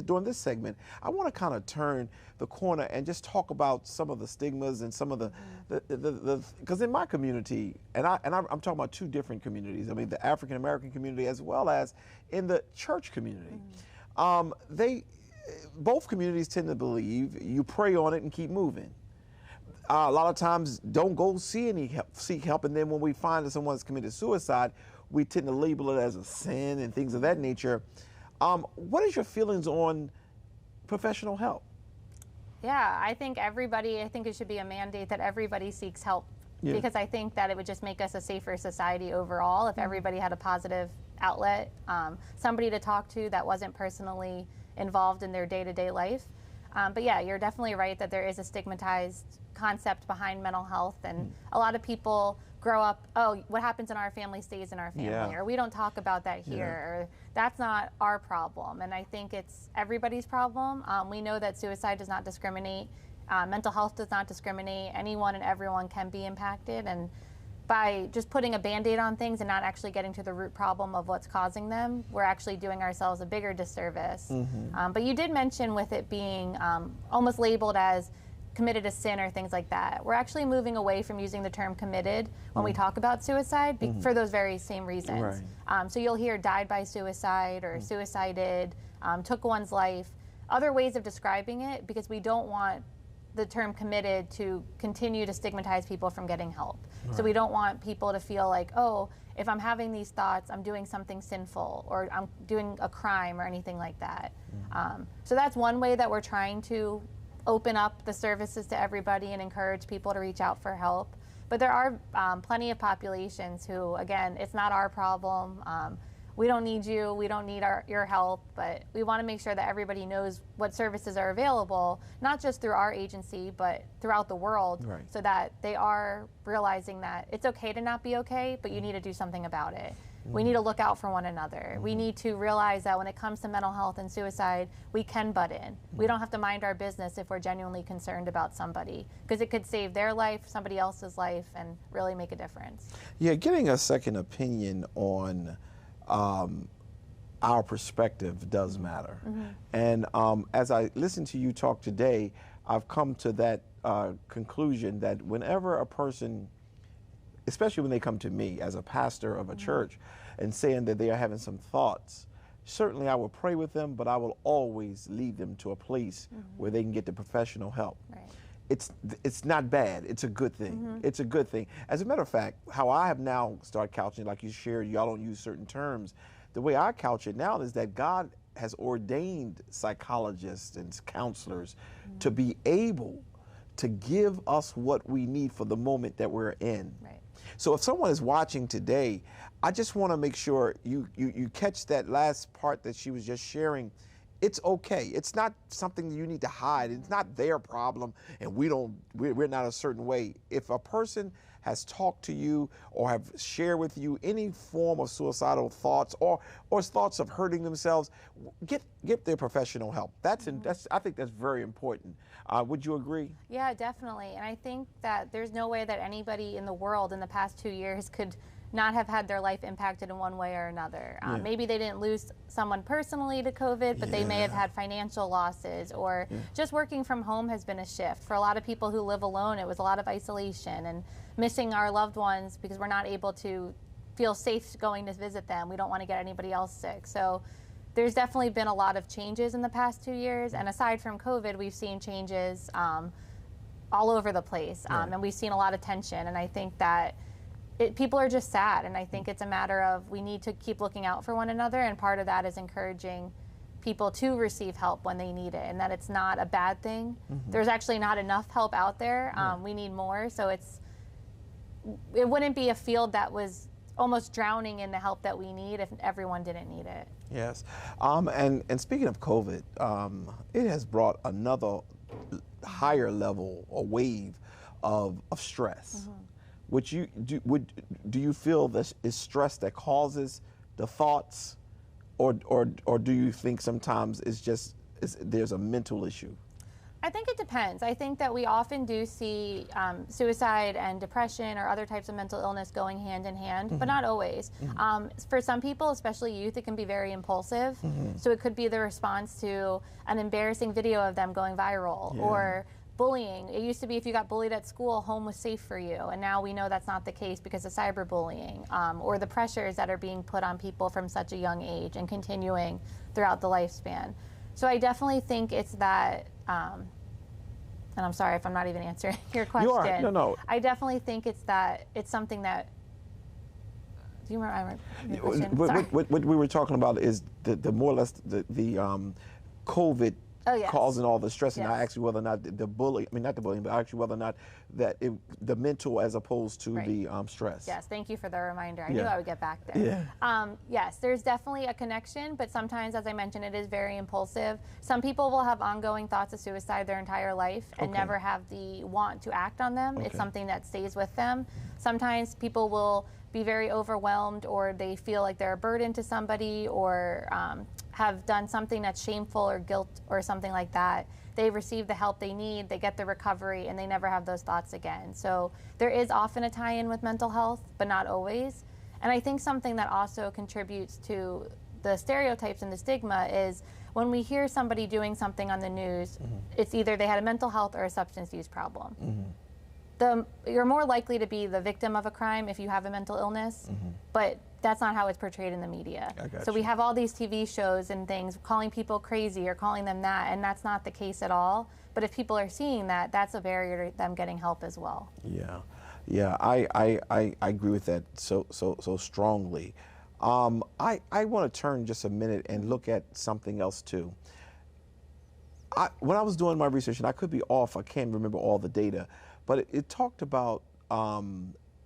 during this segment, I want to kind of turn the corner and just talk about some of the stigmas and some of the because in my community, and I'm talking about two different communities. I mean, the African American community as well as in the church community. Both communities tend to believe you pray on it and keep moving. A lot of times don't go seek help, and then when we find that someone's committed suicide, we tend to label it as a sin and things of that nature. What is your feelings on professional help? Yeah, I think it should be a mandate that everybody seeks help, because I think that it would just make us a safer society overall if everybody had a positive outlet, somebody to talk to that wasn't personally involved in their day-to-day life. But yeah, you're definitely right that there is a stigmatized concept behind mental health, and a lot of people grow up, oh, what happens in our family stays in our family, or we don't talk about that here, or that's not our problem. And I think it's everybody's problem. We know that suicide does not discriminate, mental health does not discriminate, anyone and everyone can be impacted, and by just putting a Band-Aid on things and not actually getting to the root problem of what's causing them, we're actually doing ourselves a bigger disservice. But you did mention with it being almost labeled as committed a sin or things like that. We're actually moving away from using the term committed when we talk about suicide for those very same reasons. So you'll hear died by suicide or suicided. took one's life. Other ways of describing it, because we don't want the term committed to continue to stigmatize people from getting help. Right. So we don't want people to feel like, oh, if I'm having these thoughts, I'm doing something sinful or I'm doing a crime or anything like that. So that's one way that we're trying to open up the services to everybody and encourage people to reach out for help. But there are plenty of populations who, again, it's not our problem. We don't need you, we don't need your help, but we want to make sure that everybody knows what services are available, not just through our agency, but throughout the world, right. So that they are realizing that it's okay to not be okay, but you need to do something about it. We need to look out for one another. We need to realize that when it comes to mental health and suicide, we can butt in. We don't have to mind our business if we're genuinely concerned about somebody, because it could save their life, somebody else's life, and really make a difference. Yeah, getting a second opinion on our perspective does matter. And as I listen to you talk today, I've come to that conclusion that whenever a person, especially when they come to me as a pastor of a church and saying that they are having some thoughts, certainly I will pray with them, but I will always lead them to a place where they can get the professional help. Right. It's not bad. It's a good thing. It's a good thing. As a matter of fact, how I have now started couching, like you shared, y'all don't use certain terms. The way I couch it now is that God has ordained psychologists and counselors to be able to give us what we need for the moment that we're in. Right. So if someone is watching today, I just want to make sure you catch that last part that she was just sharing. It's okay. It's not something that you need to hide. It's not their problem, and we're not a certain way. If a person has talked to you or have shared with you any form of suicidal thoughts or thoughts of hurting themselves, get their professional help. I think that's very important. Would you agree? Yeah, definitely. And I think that there's no way that anybody in the world in the past 2 years could not have had their life impacted in one way or another. Maybe they didn't lose someone personally to COVID, but they may have had financial losses, or just working from home has been a shift. For a lot of people who live alone, it was a lot of isolation and missing our loved ones because we're not able to feel safe going to visit them. We don't want to get anybody else sick. So there's definitely been a lot of changes in the past 2 years. And aside from COVID, we've seen changes all over the place. And we've seen a lot of tension. And I think that people are just sad, and I think it's a matter of we need to keep looking out for one another, and part of that is encouraging people to receive help when they need it, and that it's not a bad thing. There's actually not enough help out there. We need more, so it wouldn't be a field that was almost drowning in the help that we need if everyone didn't need it. Yes, and speaking of COVID, it has brought another higher level or wave of stress. Do you feel this is stress that causes the thoughts, or do you think sometimes there's a mental issue? I think it depends. I think that we often do see suicide and depression or other types of mental illness going hand in hand, but not always. For some people, especially youth, it can be very impulsive. So it could be the response to an embarrassing video of them going viral, or bullying. It used to be if you got bullied at school, home was safe for you, and now we know that's not the case because of cyberbullying, or the pressures that are being put on people from such a young age and continuing throughout the lifespan. So I definitely think it's that, and I'm sorry if I'm not even answering your question. You are. No. I definitely think it's that it's something that, do you remember your question? What we were talking about is the more or less the COVID causing all the stress, and I asked you whether or not not the bullying, but I asked you whether or not that the mental as opposed to the stress. Yes, thank you for the reminder. I knew I would get back there. Yes, there's definitely a connection, but sometimes, as I mentioned, it is very impulsive. Some people will have ongoing thoughts of suicide their entire life and never have the want to act on them. It's something that stays with them. Sometimes people will be very overwhelmed, or they feel like they're a burden to somebody, or have done something that's shameful or guilt or something like that. They receive the help they need, they get the recovery, and they never have those thoughts again. So there is often a tie-in with mental health, but not always. And I think something that also contributes to the stereotypes and the stigma is when we hear somebody doing something on the news, it's either they had a mental health or a substance use problem. you're more likely to be the victim of a crime if you have a mental illness, but that's not how it's portrayed in the media. So we have all these TV shows and things calling people crazy or calling them that, and that's not the case at all. But if people are seeing that, that's a barrier to them getting help as well. Yeah, I agree with that so strongly. I want to turn just a minute and look at something else too. When I was doing my research, and I could be off, I can't remember all the data, but it talked about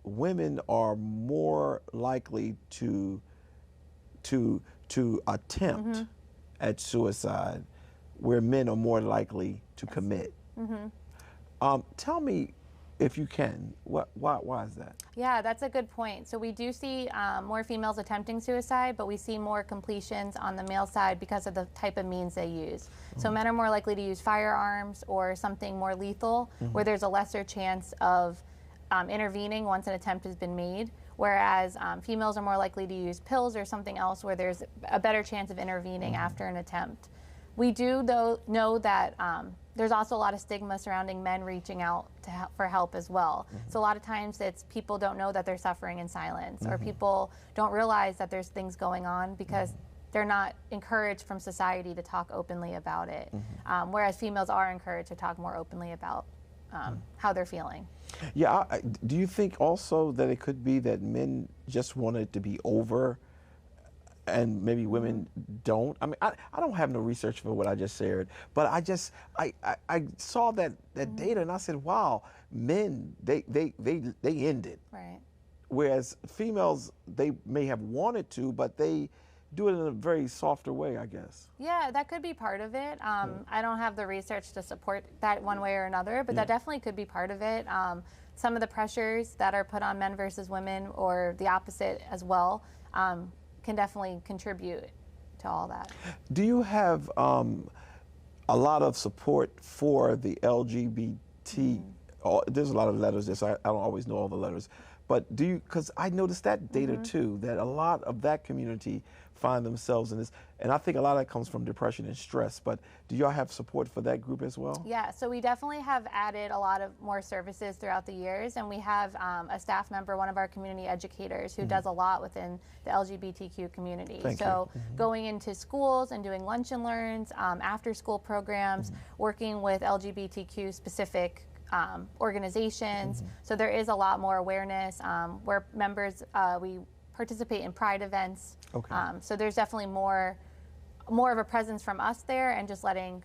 women are more likely to attempt at suicide, where men are more likely to commit. Tell me, if you can, why is that? Yeah, that's a good point. So we do see more females attempting suicide, but we see more completions on the male side because of the type of means they use. So men are more likely to use firearms or something more lethal, where there's a lesser chance of intervening once an attempt has been made, whereas females are more likely to use pills or something else where there's a better chance of intervening after an attempt. We do, though, know that there's also a lot of stigma surrounding men reaching out for help as well. So a lot of times it's people don't know that they're suffering in silence, or people don't realize that there's things going on because they're not encouraged from society to talk openly about it, whereas females are encouraged to talk more openly about how they're feeling. Yeah, do you think also that it could be that men just want it to be over and maybe women don't? I mean, I don't have no research for what I just shared, but I saw that data and I said, wow, men, they end it. Right. Whereas females, they may have wanted to, but they do it in a very softer way, I guess. Yeah, that could be part of it. I don't have the research to support that one way or another, but that definitely could be part of it. Some of the pressures that are put on men versus women, or the opposite as well, can definitely contribute to all that. Do you have a lot of support for the LGBT? There's a lot of letters there, so I don't always know all the letters. But do you, because I noticed that data too, that a lot of that community find themselves in this, and I think a lot of that comes from depression and stress, but do y'all have support for that group as well? Yeah, so we definitely have added a lot of more services throughout the years, and we have a staff member, one of our community educators, who does a lot within the LGBTQ community. Going into schools and doing lunch and learns, after school programs, working with LGBTQ specific organizations. So there is a lot more awareness. We're members, we participate in pride events. So there's definitely more of a presence from us there, and just letting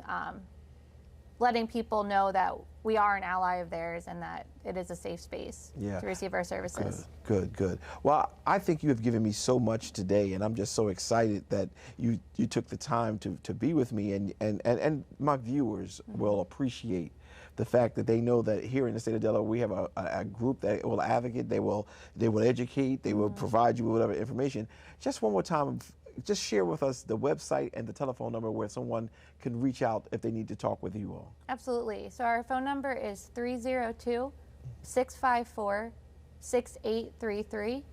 people know that we are an ally of theirs and that it is a safe space to receive our services. Good. Well, I think you have given me so much today, and I'm just so excited that you took the time to be with me, and my viewers will appreciate the fact that they know that here in the state of Delaware we have a group that will advocate, they will educate, they will provide you with whatever information. Just one more time, just share with us the website and the telephone number where someone can reach out if they need to talk with you all. Absolutely. So our phone number is 302-654-6833,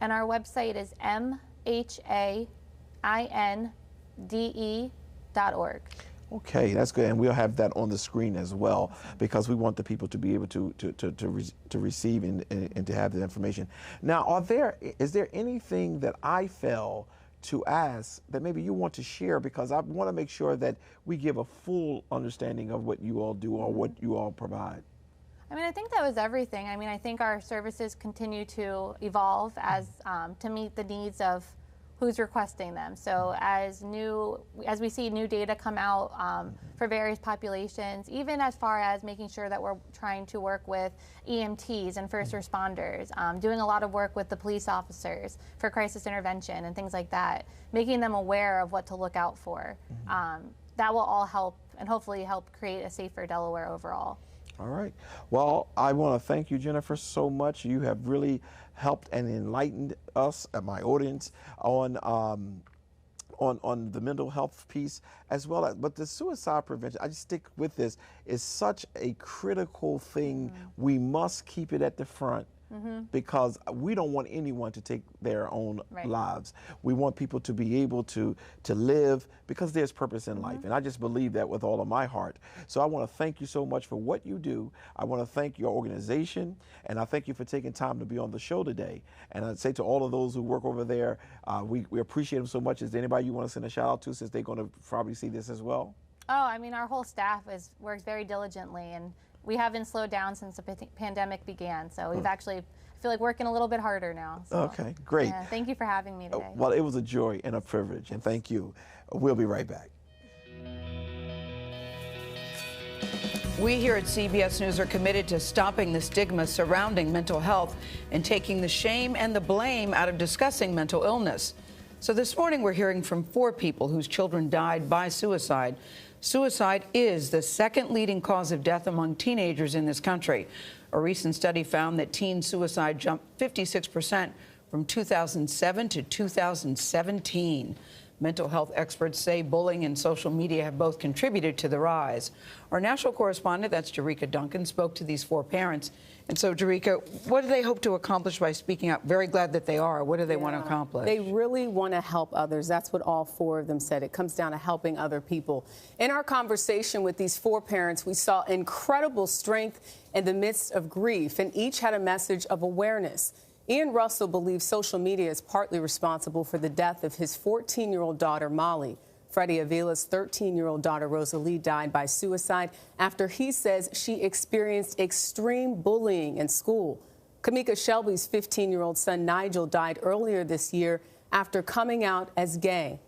and our website is mhainde.org. Okay, that's good, and we'll have that on the screen as well, because we want the people to be able to receive and to have the information. Now, is there anything that I fail to ask that maybe you want to share, because I want to make sure that we give a full understanding of what you all do or what you all provide? I mean, I think that was everything. I mean, I think our services continue to evolve as to meet the needs of who's requesting them. So as we see new data come out for various populations, even as far as making sure that we're trying to work with EMTs and first responders, doing a lot of work with the police officers for crisis intervention and things like that, making them aware of what to look out for. That will all help, and hopefully help create a safer Delaware overall. All right. Well, I want to thank you, Jennifer, so much. You have really helped and enlightened us and my audience on the mental health piece, as well as, but the suicide prevention, I just stick with this, is such a critical thing. We must keep it at the front because we don't want anyone to take their own lives. We want people to be able to live because there's purpose in life. And I just believe that with all of my heart. So I want to thank you so much for what you do. I want to thank your organization, and I thank you for taking time to be on the show today. And I'd say to all of those who work over there, we appreciate them so much. Is there anybody you want to send a shout out to, since they're going to probably see this as well? Oh, I mean, our whole staff works very diligently, and we haven't slowed down since the pandemic began. So we've actually, I feel like, working a little bit harder now. So, okay, great. Yeah, thank you for having me today. Well, it was a joy and a privilege, and thank you. We'll be right back. We here at CBS News are committed to stopping the stigma surrounding mental health and taking the shame and the blame out of discussing mental illness. So this morning we're hearing from 4 people whose children died by suicide. Suicide is the second leading cause of death among teenagers in this country. A recent study found that teen suicide jumped 56% from 2007 to 2017. Mental health experts say bullying and social media have both contributed to the rise. Our national correspondent, that's Jerika Duncan, spoke to these 4 parents. And so, Jerika, what do they hope to accomplish by speaking out? Very glad that they are. What do they want to accomplish? They really want to help others. That's what all 4 of them said. It comes down to helping other people. In our conversation with these 4 parents, we saw incredible strength in the midst of grief, and each had a message of awareness. Ian Russell believes social media is partly responsible for the death of his 14-year-old daughter, Molly. Freddie Avila's 13-year-old daughter, Rosalie, died by suicide after he says she experienced extreme bullying in school. Kamika Shelby's 15-year-old son, Nigel, died earlier this year after coming out as gay.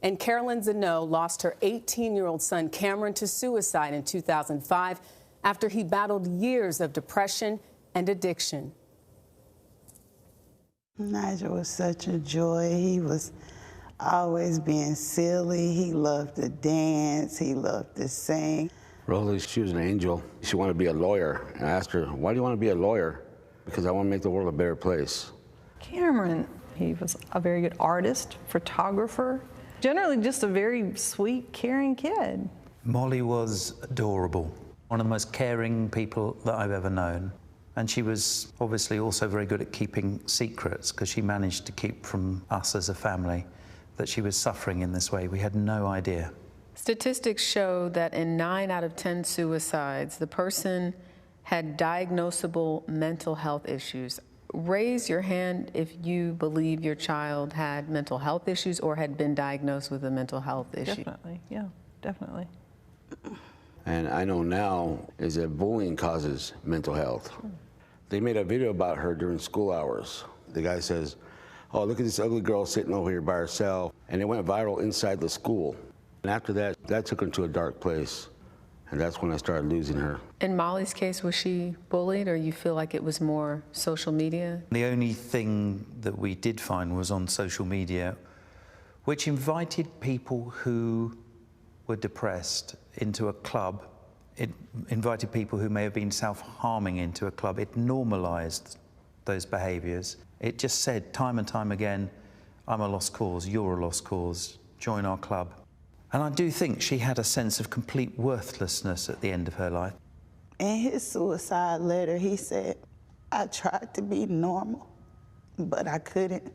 And Carolyn Zano lost her 18-year-old son, Cameron, to suicide in 2005 after he battled years of depression and addiction. Nigel was such a joy. He was always being silly. He loved to dance. He loved to sing. Rosalie, she was an angel. She wanted to be a lawyer. And I asked her, why do you want to be a lawyer? Because I want to make the world a better place. Cameron, he was a very good artist, photographer, generally just a very sweet, caring kid. Molly was adorable. One of the most caring people that I've ever known. And she was obviously also very good at keeping secrets, because she managed to keep from us as a family that she was suffering in this way. We had no idea. Statistics show that in 9 out of 10 suicides, the person had diagnosable mental health issues. Raise your hand if you believe your child had mental health issues or had been diagnosed with a mental health issue. Definitely, yeah, definitely. And I know now is that bullying causes mental health. They made a video about her during school hours. The guy says, oh, look at this ugly girl sitting over here by herself. And it went viral inside the school. And after that, that took her to a dark place. And that's when I started losing her. In Molly's case, was she bullied, or you feel like it was more social media? The only thing that we did find was on social media, which invited people who were depressed into a club. It invited people who may have been self-harming into a club. It normalized those behaviors. It just said time and time again, I'm a lost cause, you're a lost cause, join our club. And I do think she had a sense of complete worthlessness at the end of her life. In his suicide letter, he said, I tried to be normal, but I couldn't.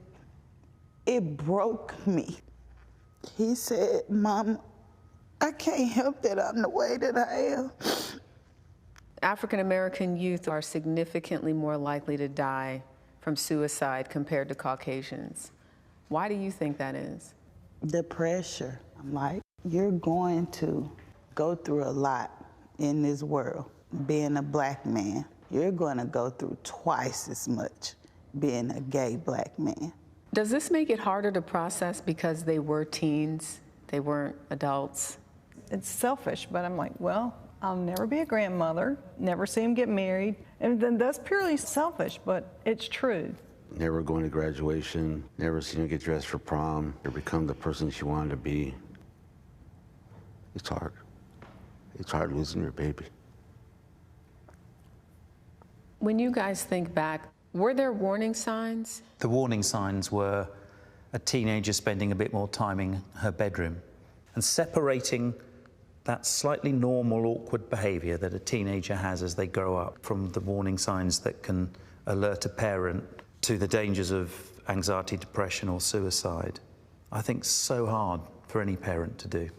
It broke me. He said, Mama, I can't help that I'm the way that I am. African American youth are significantly more likely to die from suicide compared to Caucasians. Why do you think that is? The pressure. I'm like, you're going to go through a lot in this world being a black man. You're going to go through twice as much being a gay black man. Does this make it harder to process because they were teens, they weren't adults? It's selfish, but I'm like, well, I'll never be a grandmother, never see him get married. And then that's purely selfish, but it's true. Never going to graduation, never seen her get dressed for prom, or become the person she wanted to be. It's hard. It's hard losing your baby. When you guys think back, were there warning signs? The warning signs were a teenager spending a bit more time in her bedroom and separating that slightly normal, awkward behavior that a teenager has as they grow up from the warning signs that can alert a parent to the dangers of anxiety, depression, or suicide. I think so hard for any parent to do.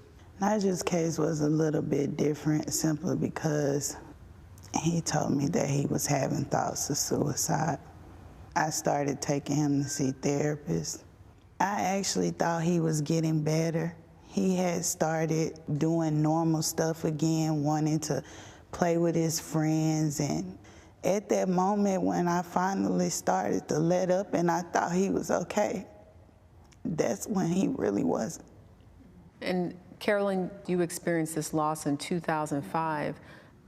Nigel's case was a little bit different simply because he told me that he was having thoughts of suicide. I started taking him to see therapists. I actually thought he was getting better. He had started doing normal stuff again, wanting to play with his friends, and at that moment when I finally started to let up and I thought he was okay, that's when he really wasn't. And Carolyn, you experienced this loss in 2005.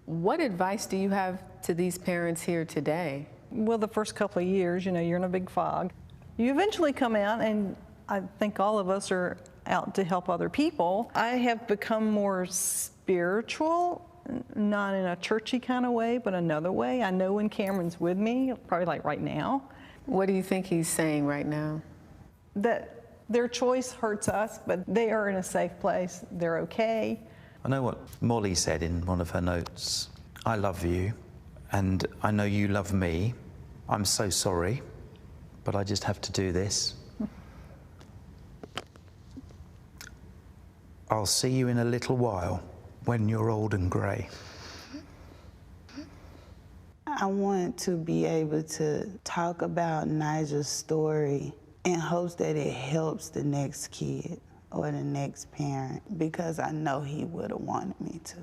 What advice do you have to these parents here today? Well, the first couple of years, you know, you're in a big fog. You eventually come out, and I think all of us are out to help other people. I have become more spiritual, not in a churchy kind of way, but another way. I know when Cameron's with me, probably like right now. What do you think he's saying right now? That their choice hurts us, but they are in a safe place. They're okay. I know what Molly said in one of her notes. I love you, and I know you love me. I'm so sorry, but I just have to do this. I'll see you in a little while when you're old and grey. I want to be able to talk about Nigel's story in hopes that it helps the next kid or the next parent, because I know he would have wanted me to.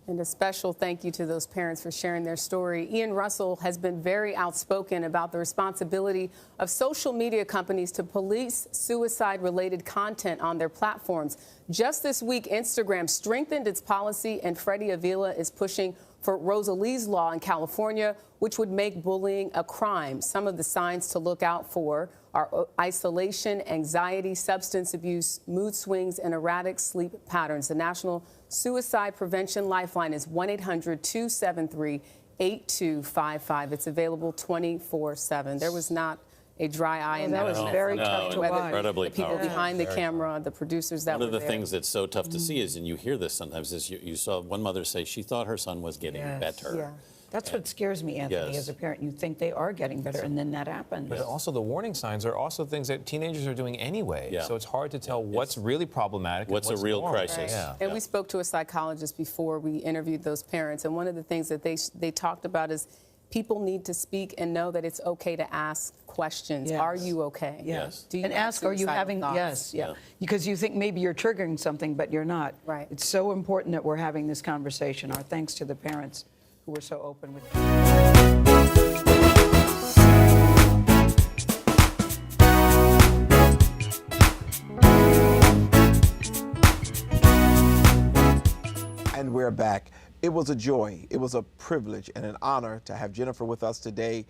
And a special thank you to those parents for sharing their story. Ian Russell has been very outspoken about the responsibility of social media companies to police suicide-related content on their platforms. Just this week, Instagram strengthened its policy, and Freddie Avila is pushing for Rosalie's law in California, which would make bullying a crime. Some of the signs to look out for are isolation, anxiety, substance abuse, mood swings, and erratic sleep patterns. The National Suicide Prevention Lifeline is 1-800-273-8255. It's available 24/7. There was not a dry eye in that. That was very tough to watch. Incredibly The people behind the camera, the producers that were there. One of the things that's so tough to see is, and you hear this sometimes, is you saw one mother say she thought her son was getting better. Yeah. That's what scares me, Anthony, Yes. as a parent. You think they are getting better, and then that happens. But also the warning signs are also things that teenagers are doing anyway. Yeah. So it's hard to tell what's really problematic what's and a real normal. crisis. Yeah. And we spoke to a psychologist before we interviewed those parents, and one of the things that they talked about is people need to speak and know that it's okay to ask questions. Yes. Are you okay? Yes. Do you And have ask, are you suicidal having, thoughts? yes, yeah. Because you think maybe you're triggering something, but you're not. Right. It's so important that we're having this conversation. Our thanks to the parents who were so open with And we're back. It was a joy, it was a privilege and an honor to have Jennifer with us today.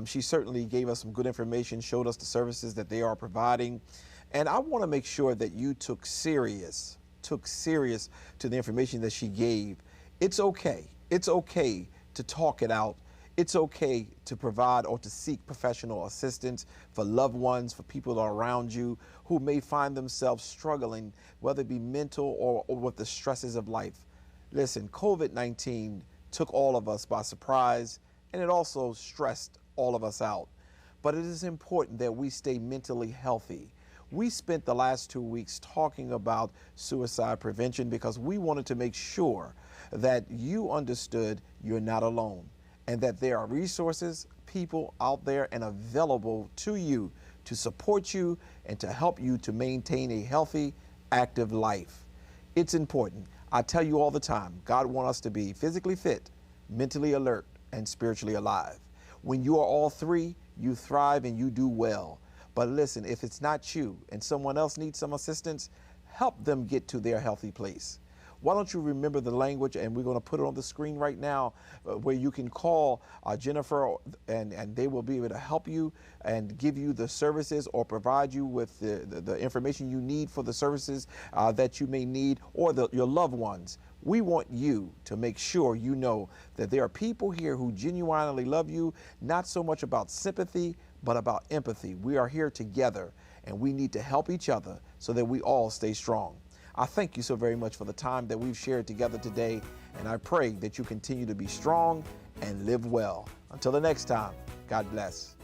She certainly gave us some good information, showed us the services that they are providing. And I want to make sure that you took serious to the information that she gave. It's okay to talk it out. It's okay to provide or to seek professional assistance for loved ones, for people that are around you who may find themselves struggling, whether it be mental or with the stresses of life. Listen, COVID-19 took all of us by surprise, and it also stressed all of us out. But it is important that we stay mentally healthy. We spent the last 2 weeks talking about suicide prevention because we wanted to make sure that you understood you're not alone and that there are resources, people out there and available to you to support you and to help you to maintain a healthy, active life. It's important. I tell you all the time, God wants us to be physically fit, mentally alert, and spiritually alive. When you are all three, you thrive and you do well. But listen, if it's not you and someone else needs some assistance, help them get to their healthy place. Why don't you remember the language, and we're going to put it on the screen right now, where you can call Jennifer and they will be able to help you and give you the services or provide you with the information you need for the services that you may need, or your loved ones. We want you to make sure you know that there are people here who genuinely love you, not so much about sympathy, but about empathy. We are here together, and we need to help each other so that we all stay strong. I thank you so very much for the time that we've shared together today, and I pray that you continue to be strong and live well. Until the next time, God bless.